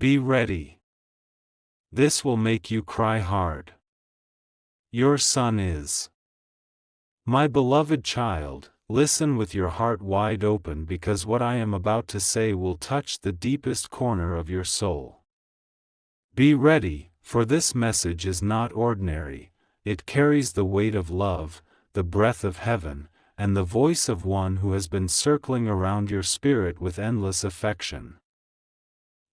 Be ready. This will make you cry hard. Your son is. My beloved child, listen with your heart wide open because what I am about to say will touch the deepest corner of your soul. Be ready, for this message is not ordinary. It carries the weight of love, the breath of heaven, and the voice of one who has been circling around your spirit with endless affection.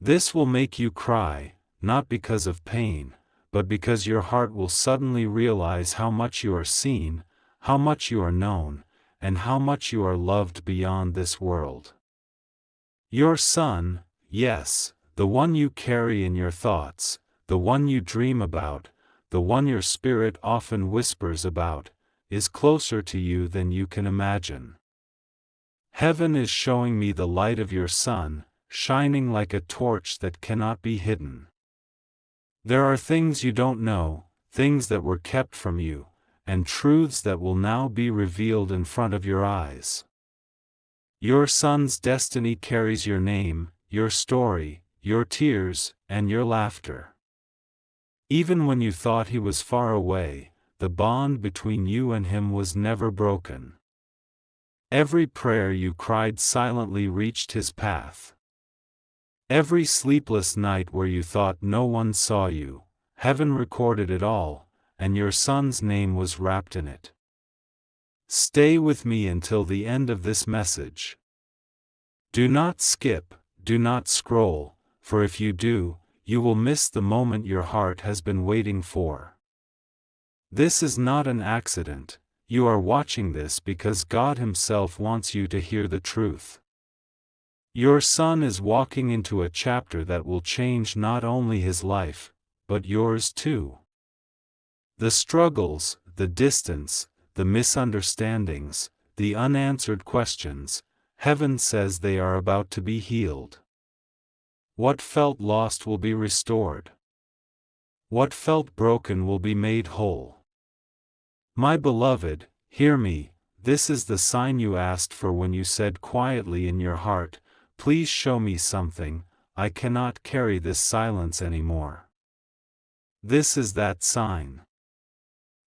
This will make you cry, not because of pain, but because your heart will suddenly realize how much you are seen, how much you are known, and how much you are loved beyond this world. Your son, yes, the one you carry in your thoughts, the one you dream about, the one your spirit often whispers about, is closer to you than you can imagine. Heaven is showing me the light of your son, shining like a torch that cannot be hidden. There are things you don't know, things that were kept from you, and truths that will now be revealed in front of your eyes. Your son's destiny carries your name, your story, your tears, and your laughter. Even when you thought he was far away, the bond between you and him was never broken. Every prayer you cried silently reached his path. Every sleepless night where you thought no one saw you, heaven recorded it all, and your son's name was wrapped in it. Stay with me until the end of this message. Do not skip, do not scroll, for if you do, you will miss the moment your heart has been waiting for. This is not an accident. You are watching this because God Himself wants you to hear the truth. Your son is walking into a chapter that will change not only his life, but yours too. The struggles, the distance, the misunderstandings, the unanswered questions, heaven says they are about to be healed. What felt lost will be restored. What felt broken will be made whole. My beloved, hear me, this is the sign you asked for when you said quietly in your heart, "Please show me something, I cannot carry this silence anymore." This is that sign.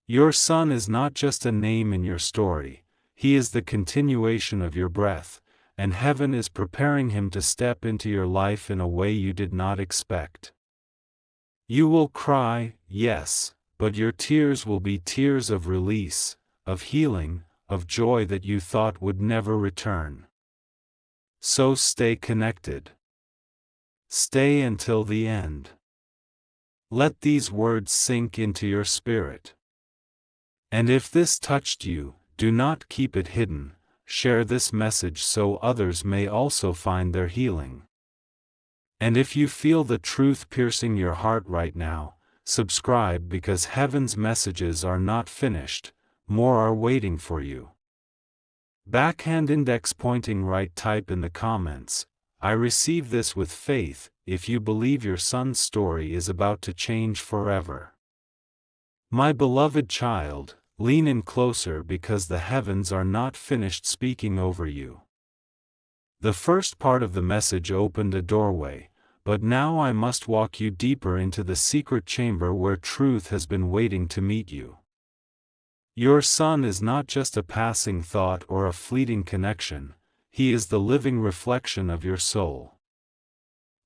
Your son is not just a name in your story, he is the continuation of your breath, and heaven is preparing him to step into your life in a way you did not expect. You will cry, yes, but your tears will be tears of release, of healing, of joy that you thought would never return. So stay connected. Stay until the end. Let these words sink into your spirit. And if this touched you, do not keep it hidden, share this message so others may also find their healing. And if you feel the truth piercing your heart right now, subscribe because heaven's messages are not finished, more are waiting for you. Backhand index pointing right, type in the comments, "I receive this with faith," if you believe your son's story is about to change forever. My beloved child, lean in closer because the heavens are not finished speaking over you. The first part of the message opened a doorway, but now I must walk you deeper into the secret chamber where truth has been waiting to meet you. Your son is not just a passing thought or a fleeting connection, he is the living reflection of your soul.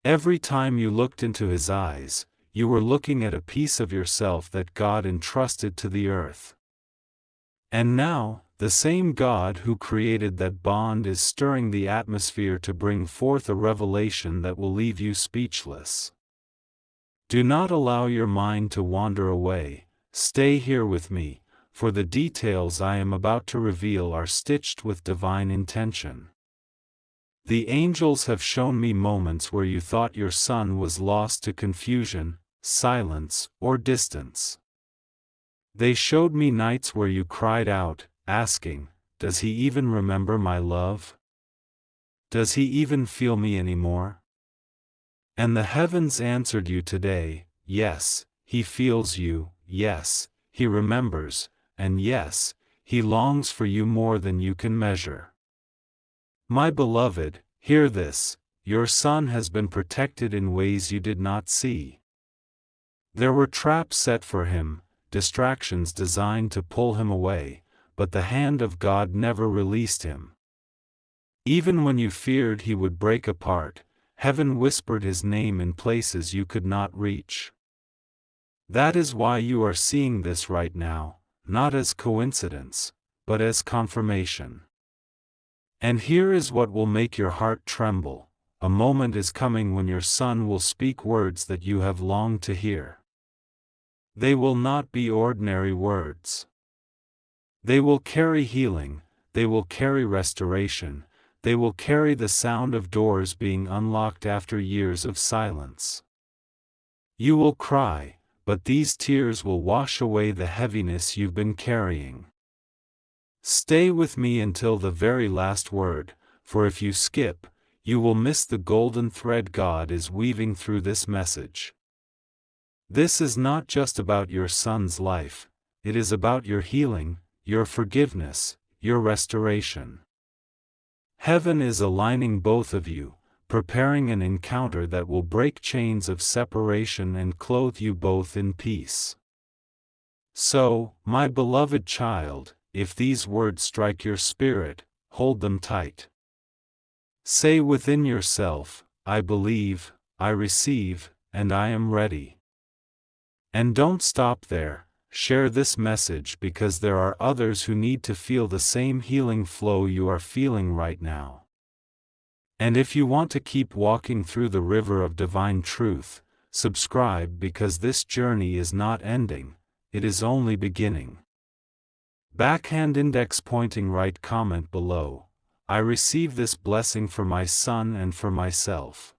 Every time you looked into his eyes, you were looking at a piece of yourself that God entrusted to the earth. And now, the same God who created that bond is stirring the atmosphere to bring forth a revelation that will leave you speechless. Do not allow your mind to wander away, stay here with me, for the details I am about to reveal are stitched with divine intention. The angels have shown me moments where you thought your son was lost to confusion, silence, or distance. They showed me nights where you cried out, asking, "Does he even remember my love? Does he even feel me anymore?" And the heavens answered you today, yes, he feels you, yes, he remembers, and yes, he longs for you more than you can measure. My beloved, hear this, your son has been protected in ways you did not see. There were traps set for him, distractions designed to pull him away, but the hand of God never released him. Even when you feared he would break apart, heaven whispered his name in places you could not reach. That is why you are seeing this right now, not as coincidence, but as confirmation. And here is what will make your heart tremble: a moment is coming when your son will speak words that you have longed to hear. They will not be ordinary words. They will carry healing, they will carry restoration, they will carry the sound of doors being unlocked after years of silence. You will cry, but these tears will wash away the heaviness you've been carrying. Stay with me until the very last word, for if you skip, you will miss the golden thread God is weaving through this message. This is not just about your son's life, it is about your healing, your forgiveness, your restoration. Heaven is aligning both of you, preparing an encounter that will break chains of separation and clothe you both in peace. So, my beloved child, if these words strike your spirit, hold them tight. Say within yourself, I believe, I receive, and I am ready. And don't stop there, share this message because there are others who need to feel the same healing flow you are feeling right now. And if you want to keep walking through the river of divine truth, subscribe because this journey is not ending, it is only beginning. Backhand index pointing right comment below. I receive this blessing for my son and for myself.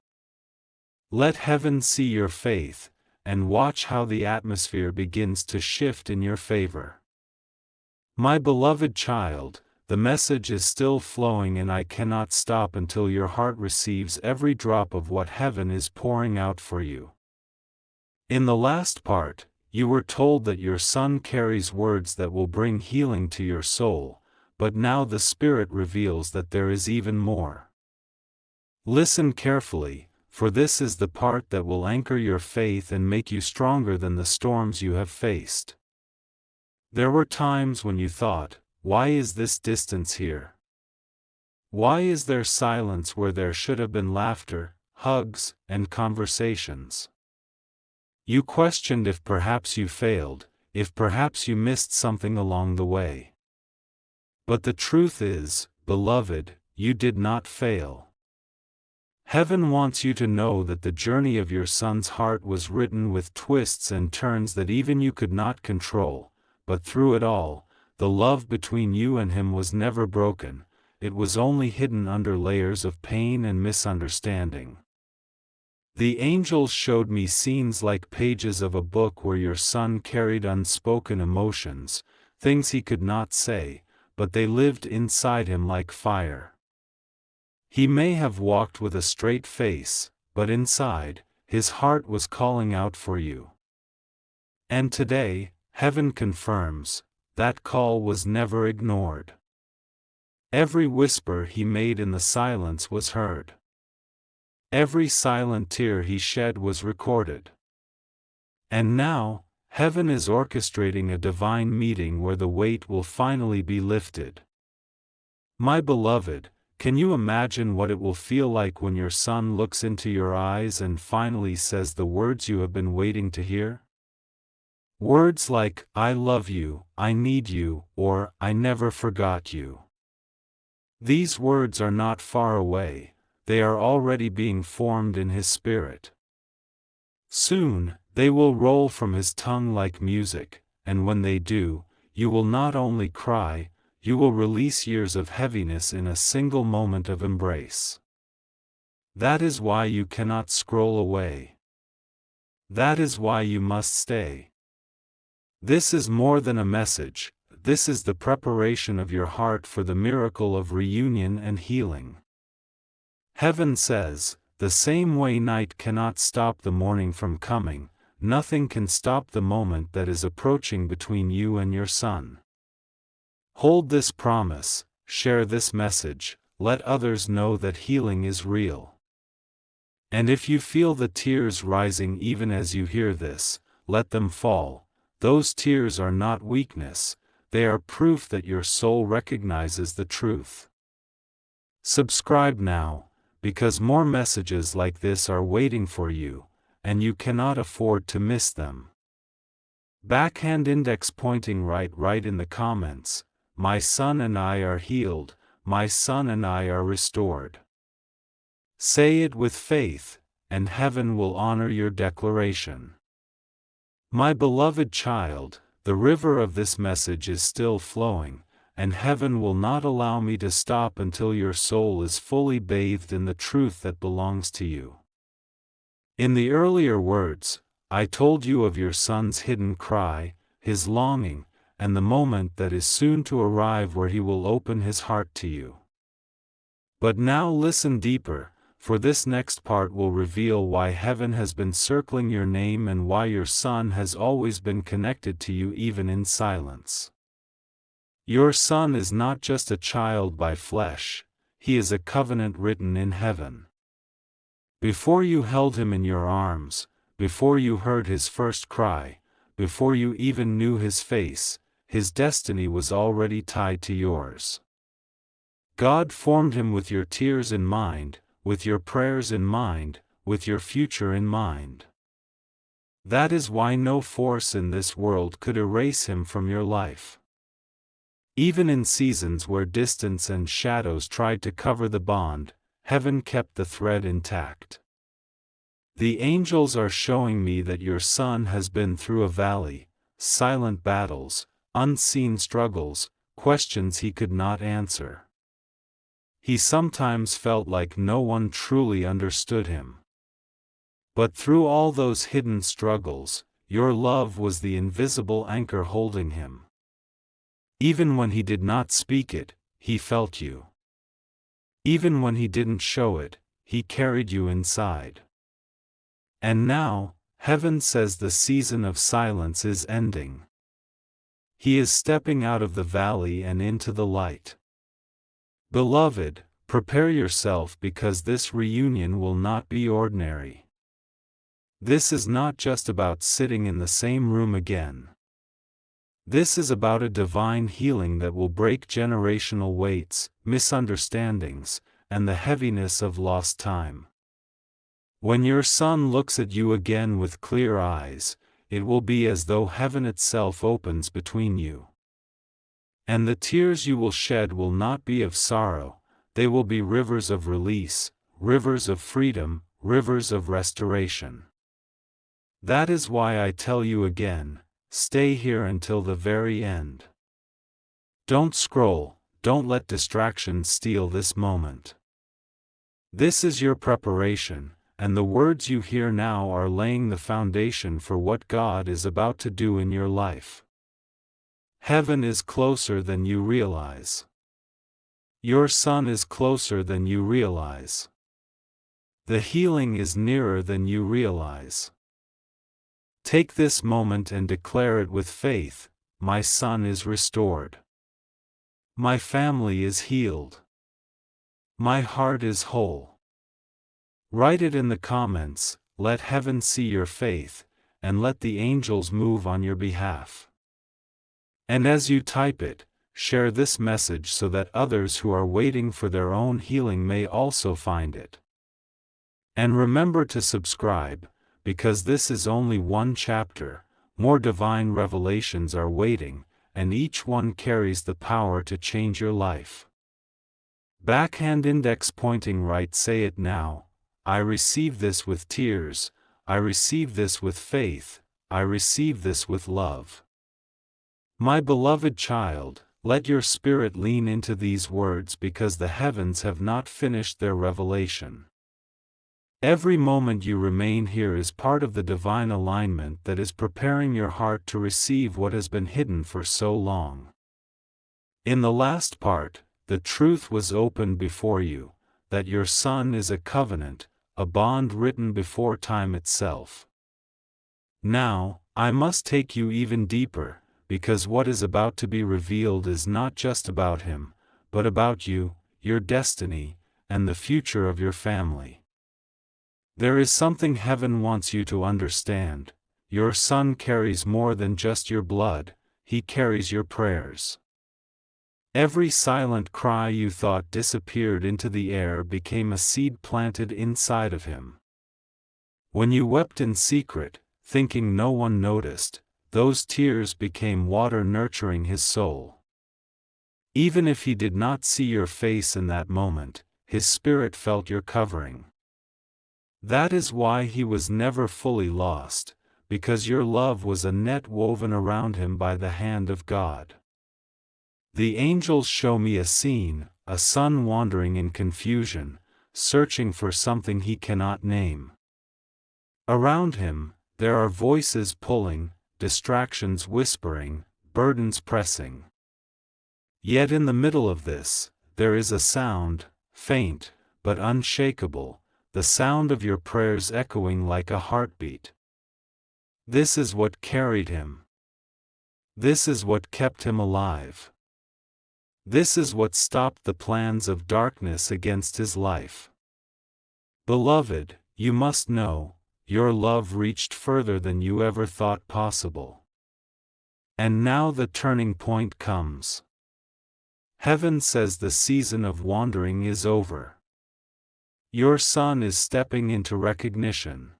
Let heaven see your faith, and watch how the atmosphere begins to shift in your favor. My beloved child, the message is still flowing and I cannot stop until your heart receives every drop of what heaven is pouring out for you. In the last part, you were told that your son carries words that will bring healing to your soul, but now the Spirit reveals that there is even more. Listen carefully, for this is the part that will anchor your faith and make you stronger than the storms you have faced. There were times when you thought, why is this distance here? Why is there silence where there should have been laughter, hugs, and conversations? You questioned if perhaps you failed, if perhaps you missed something along the way. But the truth is, beloved, you did not fail. Heaven wants you to know that the journey of your son's heart was written with twists and turns that even you could not control, but through it all, the love between you and him was never broken, it was only hidden under layers of pain and misunderstanding. The angels showed me scenes like pages of a book where your son carried unspoken emotions, things he could not say, but they lived inside him like fire. He may have walked with a straight face, but inside, his heart was calling out for you. And today, heaven confirms, that call was never ignored. Every whisper he made in the silence was heard. Every silent tear he shed was recorded. And now, heaven is orchestrating a divine meeting where the weight will finally be lifted. My beloved, can you imagine what it will feel like when your son looks into your eyes and finally says the words you have been waiting to hear? Words like, I love you, I need you, or I never forgot you. These words are not far away, they are already being formed in his spirit. Soon, they will roll from his tongue like music, and when they do, you will not only cry, you will release years of heaviness in a single moment of embrace. That is why you cannot scroll away. That is why you must stay. This is more than a message, this is the preparation of your heart for the miracle of reunion and healing. Heaven says, the same way night cannot stop the morning from coming, nothing can stop the moment that is approaching between you and your son. Hold this promise, share this message, let others know that healing is real. And if you feel the tears rising even as you hear this, let them fall. Those tears are not weakness, they are proof that your soul recognizes the truth. Subscribe now, because more messages like this are waiting for you, and you cannot afford to miss them. Backhand index pointing right in the comments. My son and I are healed, my son and I are restored. Say it with faith, and heaven will honor your declaration. My beloved child, the river of this message is still flowing, and heaven will not allow me to stop until your soul is fully bathed in the truth that belongs to you. In the earlier words, I told you of your son's hidden cry, his longing, and the moment that is soon to arrive where he will open his heart to you. But now listen deeper, for this next part will reveal why heaven has been circling your name and why your son has always been connected to you even in silence. Your son is not just a child by flesh, he is a covenant written in heaven. Before you held him in your arms, before you heard his first cry, before you even knew his face, his destiny was already tied to yours. God formed him with your tears in mind, with your prayers in mind, with your future in mind. That is why no force in this world could erase him from your life. Even in seasons where distance and shadows tried to cover the bond, heaven kept the thread intact. The angels are showing me that your son has been through a valley, silent battles, unseen struggles, questions he could not answer. He sometimes felt like no one truly understood him. But through all those hidden struggles, your love was the invisible anchor holding him. Even when he did not speak it, he felt you. Even when he didn't show it, he carried you inside. And now, heaven says the season of silence is ending. He is stepping out of the valley and into the light. Beloved, prepare yourself because this reunion will not be ordinary. This is not just about sitting in the same room again. This is about a divine healing that will break generational weights, misunderstandings, and the heaviness of lost time. When your son looks at you again with clear eyes, it will be as though heaven itself opens between you. And the tears you will shed will not be of sorrow, they will be rivers of release, rivers of freedom, rivers of restoration. That is why I tell you again, stay here until the very end. Don't scroll, don't let distractions steal this moment. This is your preparation, and the words you hear now are laying the foundation for what God is about to do in your life. Heaven is closer than you realize. Your son is closer than you realize. The healing is nearer than you realize. Take this moment and declare it with faith, my son is restored. My family is healed. My heart is whole. Write it in the comments, let heaven see your faith, and let the angels move on your behalf. And as you type it, share this message so that others who are waiting for their own healing may also find it. And remember to subscribe, because this is only one chapter, more divine revelations are waiting, and each one carries the power to change your life. Backhand index pointing right, say it now, I receive this with tears, I receive this with faith, I receive this with love. My beloved child, let your spirit lean into these words because the heavens have not finished their revelation. Every moment you remain here is part of the divine alignment that is preparing your heart to receive what has been hidden for so long. In the last part, the truth was opened before you, that your son is a covenant, a bond written before time itself. Now, I must take you even deeper, because what is about to be revealed is not just about him, but about you, your destiny, and the future of your family. There is something heaven wants you to understand. Your son carries more than just your blood, he carries your prayers. Every silent cry you thought disappeared into the air became a seed planted inside of him. When you wept in secret, thinking no one noticed, those tears became water nurturing his soul. Even if he did not see your face in that moment, his spirit felt your covering. That is why he was never fully lost, because your love was a net woven around him by the hand of God. The angels show me a scene, a son wandering in confusion, searching for something he cannot name. Around him, there are voices pulling, distractions whispering, burdens pressing. Yet in the middle of this, there is a sound, faint, but unshakable, the sound of your prayers echoing like a heartbeat. This is what carried him. This is what kept him alive. This is what stopped the plans of darkness against his life. Beloved, you must know, your love reached further than you ever thought possible. And now the turning point comes. Heaven says the season of wandering is over. Your son is stepping into recognition.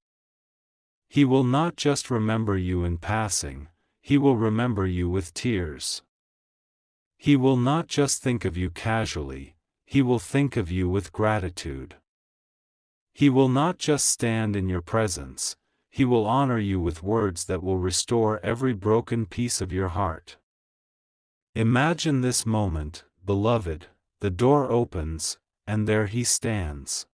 He will not just remember you in passing, he will remember you with tears. He will not just think of you casually, he will think of you with gratitude. He will not just stand in your presence, he will honor you with words that will restore every broken piece of your heart. Imagine this moment, beloved, the door opens, and there he stands.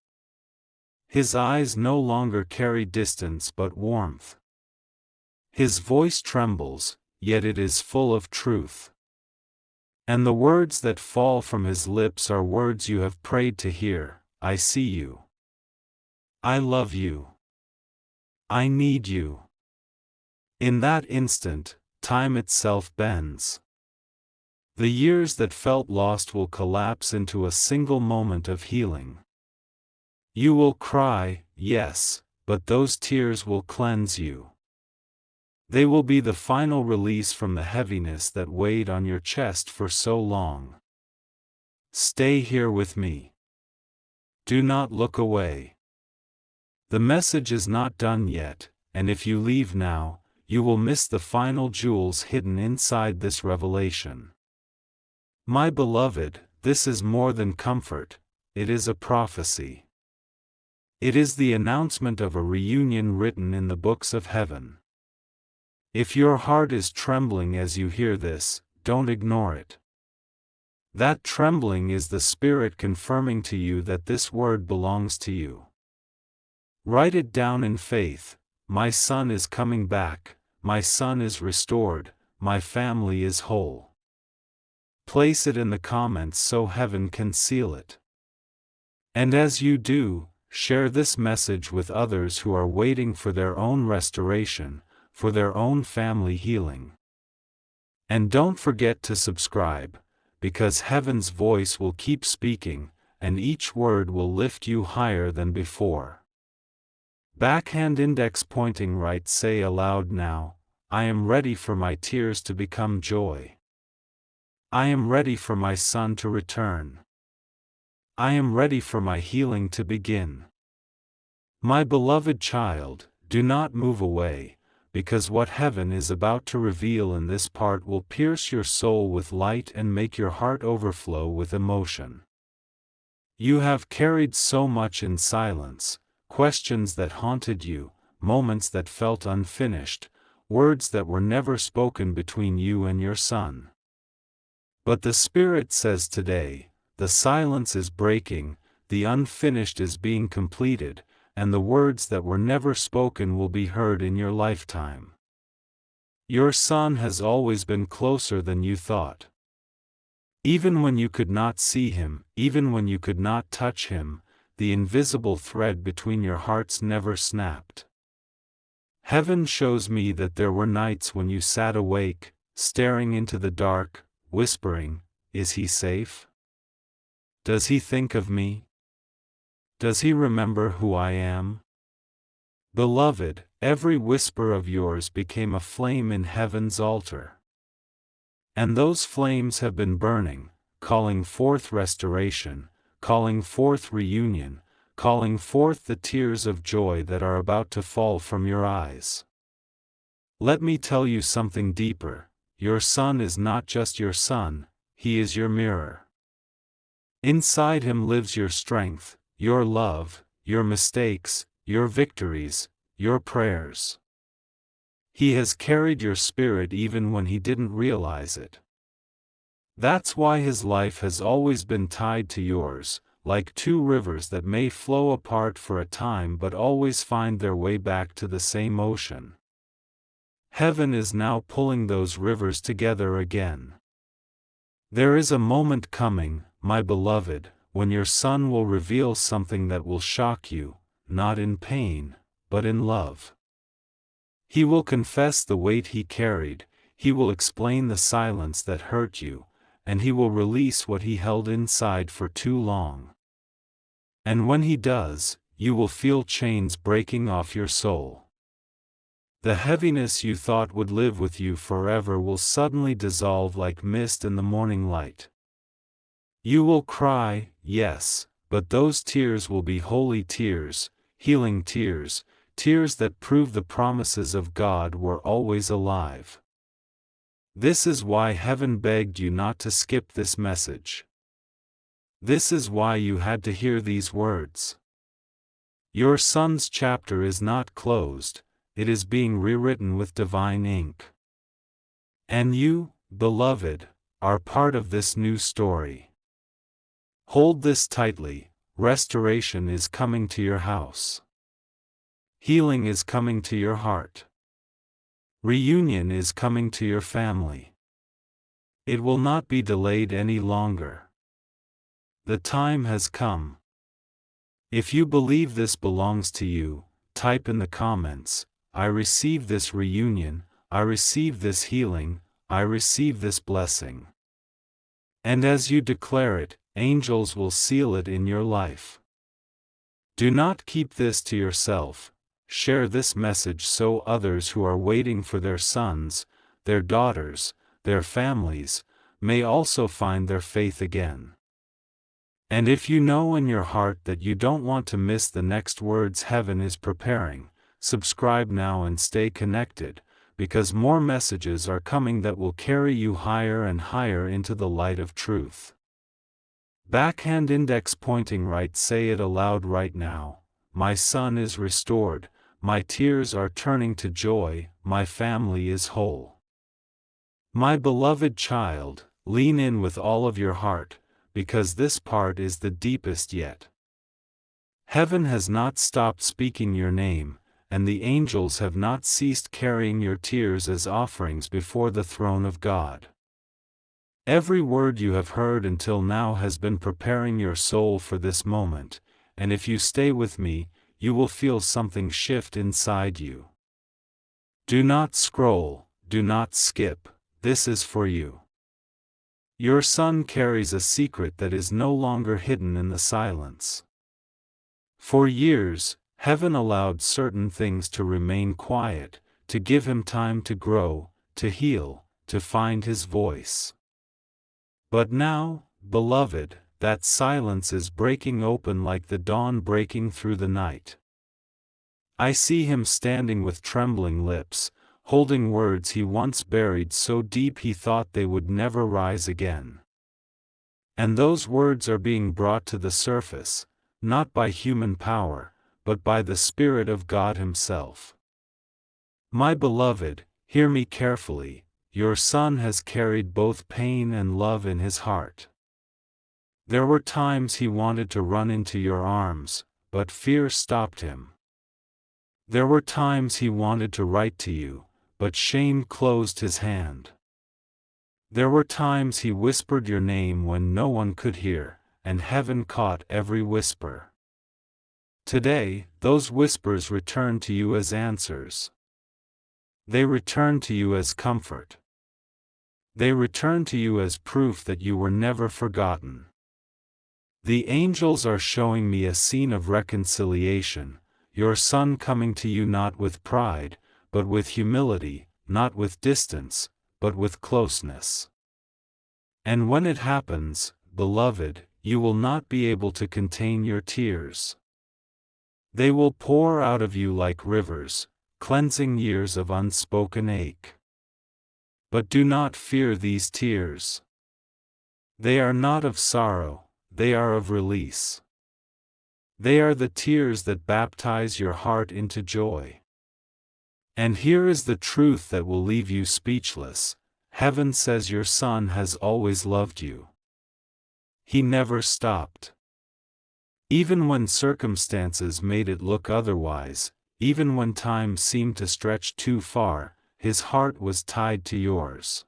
His eyes no longer carry distance but warmth. His voice trembles, yet it is full of truth. And the words that fall from his lips are words you have prayed to hear. I see you. I love you. I need you. In that instant, time itself bends. The years that felt lost will collapse into a single moment of healing. You will cry, yes, but those tears will cleanse you. They will be the final release from the heaviness that weighed on your chest for so long. Stay here with me. Do not look away. The message is not done yet, and if you leave now, you will miss the final jewels hidden inside this revelation. My beloved, this is more than comfort, it is a prophecy. It is the announcement of a reunion written in the books of heaven. If your heart is trembling as you hear this, don't ignore it. That trembling is the Spirit confirming to you that this word belongs to you. Write it down in faith. My son is coming back, my son is restored, my family is whole. Place it in the comments so heaven can seal it. And as you do, share this message with others who are waiting for their own restoration, for their own family healing. And don't forget to subscribe, because heaven's voice will keep speaking, and each word will lift you higher than before. Backhand index pointing right, say aloud now, I am ready for my tears to become joy. I am ready for my son to return. I am ready for my healing to begin. My beloved child, do not move away, because what heaven is about to reveal in this part will pierce your soul with light and make your heart overflow with emotion. You have carried so much in silence, questions that haunted you, moments that felt unfinished, words that were never spoken between you and your son. But the Spirit says today, the silence is breaking, the unfinished is being completed, and the words that were never spoken will be heard in your lifetime. Your son has always been closer than you thought. Even when you could not see him, even when you could not touch him, the invisible thread between your hearts never snapped. Heaven shows me that there were nights when you sat awake, staring into the dark, whispering, is he safe? Does he think of me? Does he remember who I am? Beloved, every whisper of yours became a flame in heaven's altar. And those flames have been burning, calling forth restoration, calling forth reunion, calling forth the tears of joy that are about to fall from your eyes. Let me tell you something deeper. Your son is not just your son, he is your mirror. Inside him lives your strength, your love, your mistakes, your victories, your prayers. He has carried your spirit even when he didn't realize it. That's why his life has always been tied to yours, like two rivers that may flow apart for a time but always find their way back to the same ocean. Heaven is now pulling those rivers together again. There is a moment coming, my beloved, when your son will reveal something that will shock you, not in pain, but in love. He will confess the weight he carried, he will explain the silence that hurt you, and he will release what he held inside for too long. And when he does, you will feel chains breaking off your soul. The heaviness you thought would live with you forever will suddenly dissolve like mist in the morning light. You will cry, yes, but those tears will be holy tears, healing tears, tears that prove the promises of God were always alive. This is why heaven begged you not to skip this message. This is why you had to hear these words. Your son's chapter is not closed, it is being rewritten with divine ink. And you, beloved, are part of this new story. Hold this tightly, restoration is coming to your house. Healing is coming to your heart. Reunion is coming to your family. It will not be delayed any longer. The time has come. If you believe this belongs to you, type in the comments, I receive this reunion, I receive this healing, I receive this blessing. And as you declare it, angels will seal it in your life. Do not keep this to yourself. Share this message so others who are waiting for their sons, their daughters, their families, may also find their faith again. And if you know in your heart that you don't want to miss the next words heaven is preparing, subscribe now and stay connected, because more messages are coming that will carry you higher and higher into the light of truth. Backhand index pointing right, say it aloud right now. My son is restored, my tears are turning to joy, my family is whole. My beloved child, lean in with all of your heart, because this part is the deepest yet. Heaven has not stopped speaking your name, and the angels have not ceased carrying your tears as offerings before the throne of God. Every word you have heard until now has been preparing your soul for this moment, and if you stay with me, you will feel something shift inside you. Do not scroll, do not skip, this is for you. Your son carries a secret that is no longer hidden in the silence. For years, heaven allowed certain things to remain quiet, to give him time to grow, to heal, to find his voice. But now, beloved, that silence is breaking open like the dawn breaking through the night. I see him standing with trembling lips, holding words he once buried so deep he thought they would never rise again. And those words are being brought to the surface, not by human power, but by the Spirit of God Himself. My beloved, hear me carefully, your son has carried both pain and love in his heart. There were times he wanted to run into your arms, but fear stopped him. There were times he wanted to write to you, but shame closed his hand. There were times he whispered your name when no one could hear, and heaven caught every whisper. Today, those whispers return to you as answers. They return to you as comfort. They return to you as proof that you were never forgotten. The angels are showing me a scene of reconciliation. your son coming to you not with pride, but with humility, not with distance, but with closeness. And when it happens, beloved, you will not be able to contain your tears. They will pour out of you like rivers, cleansing years of unspoken ache. But do not fear these tears. They are not of sorrow, they are of release. They are the tears that baptize your heart into joy. And here is the truth that will leave you speechless: heaven says your son has always loved you. He never stopped. Even when circumstances made it look otherwise, even when time seemed to stretch too far, his heart was tied to yours.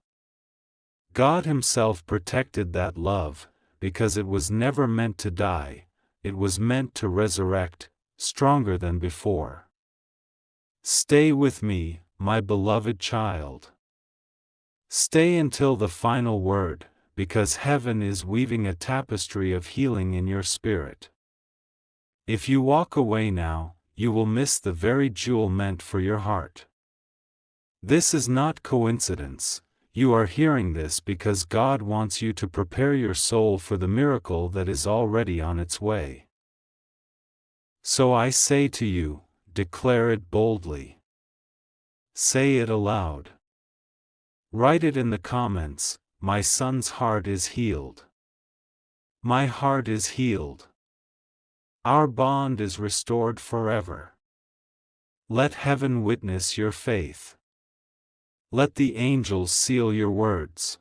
God Himself protected that love, because it was never meant to die, it was meant to resurrect, stronger than before. Stay with me, my beloved child. Stay until the final word, because heaven is weaving a tapestry of healing in your spirit. If you walk away now, you will miss the very jewel meant for your heart. This is not coincidence. You are hearing this because God wants you to prepare your soul for the miracle that is already on its way. So I say to you, declare it boldly. Say it aloud. Write it in the comments: my son's heart is healed. My heart is healed. Our bond is restored forever. Let heaven witness your faith. Let the angels seal your words.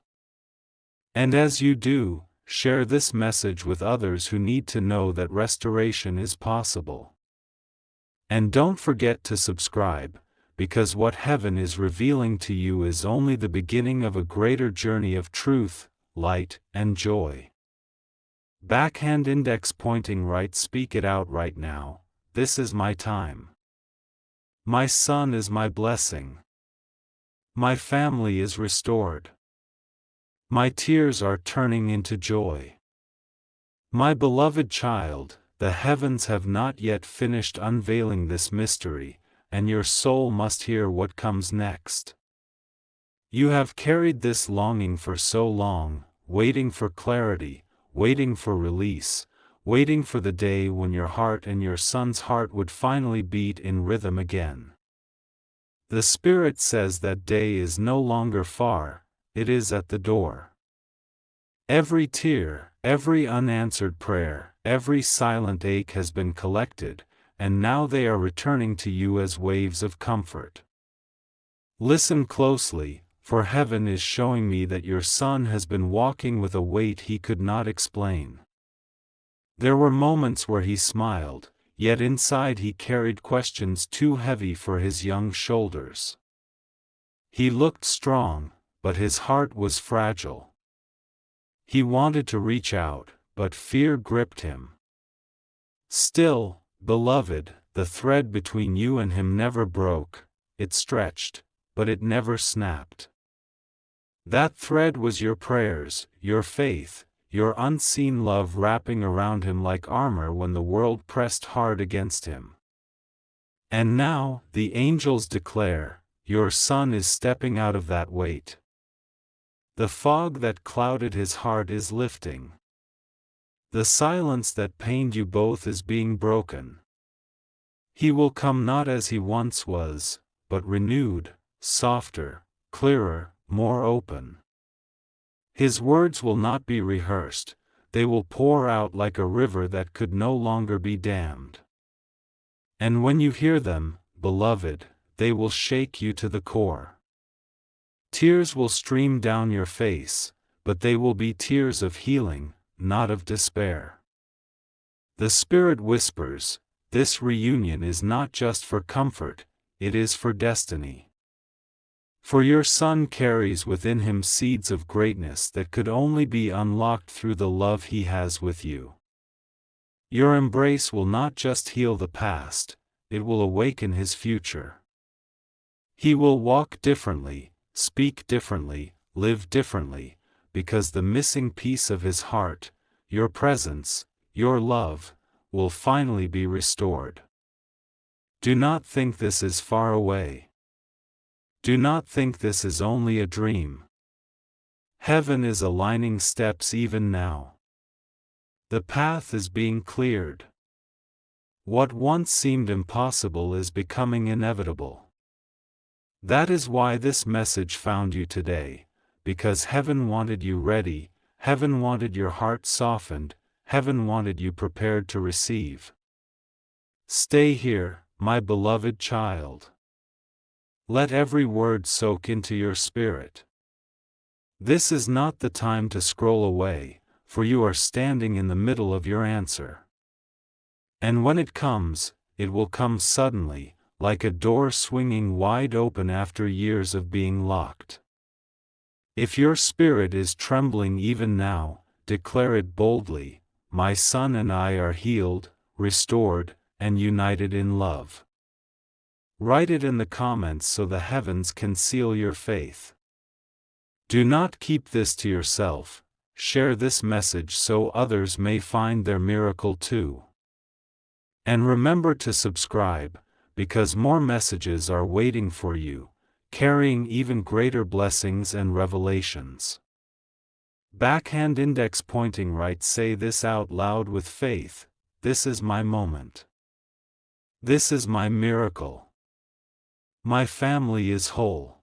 And as you do, share this message with others who need to know that restoration is possible. And don't forget to subscribe, because what heaven is revealing to you is only the beginning of a greater journey of truth, light, and joy. Backhand index pointing right. Speak it out right now: this is my time. My son is my blessing. My family is restored. My tears are turning into joy. My beloved child, the heavens have not yet finished unveiling this mystery, and your soul must hear what comes next. You have carried this longing for so long, waiting for clarity, waiting for release, waiting for the day when your heart and your son's heart would finally beat in rhythm again. The Spirit says that day is no longer far, it is at the door. Every tear, every unanswered prayer, every silent ache has been collected, and now they are returning to you as waves of comfort. Listen closely, for heaven is showing me that your son has been walking with a weight he could not explain. There were moments where he smiled, yet inside he carried questions too heavy for his young shoulders. He looked strong, but his heart was fragile. He wanted to reach out, but fear gripped him. Still, beloved, the thread between you and him never broke. It stretched, but it never snapped. That thread was your prayers, your faith, your unseen love wrapping around him like armor when the world pressed hard against him. And now, the angels declare, your son is stepping out of that weight. The fog that clouded his heart is lifting. The silence that pained you both is being broken. He will come not as he once was, but renewed, softer, clearer, more open. His words will not be rehearsed, they will pour out like a river that could no longer be dammed. And when you hear them, beloved, they will shake you to the core. Tears will stream down your face, but they will be tears of healing, not of despair. The Spirit whispers, this reunion is not just for comfort, it is for destiny. For your son carries within him seeds of greatness that could only be unlocked through the love he has with you. Your embrace will not just heal the past, it will awaken his future. He will walk differently, speak differently, live differently, because the missing piece of his heart, your presence, your love, will finally be restored. Do not think this is far away. Do not think this is only a dream. Heaven is aligning steps even now. The path is being cleared. What once seemed impossible is becoming inevitable. That is why this message found you today, because heaven wanted you ready, heaven wanted your heart softened, heaven wanted you prepared to receive. Stay here, my beloved child. Let every word soak into your spirit. This is not the time to scroll away, for you are standing in the middle of your answer. And when it comes, it will come suddenly, like a door swinging wide open after years of being locked. If your spirit is trembling even now, declare it boldly, my son and I are healed, restored, and united in love. Write it in the comments so the heavens can seal your faith. Do not keep this to yourself, share this message so others may find their miracle too. And remember to subscribe, because more messages are waiting for you, carrying even greater blessings and revelations. Backhand index pointing right. Say this out loud with faith, this is my moment. This is my miracle. My family is whole.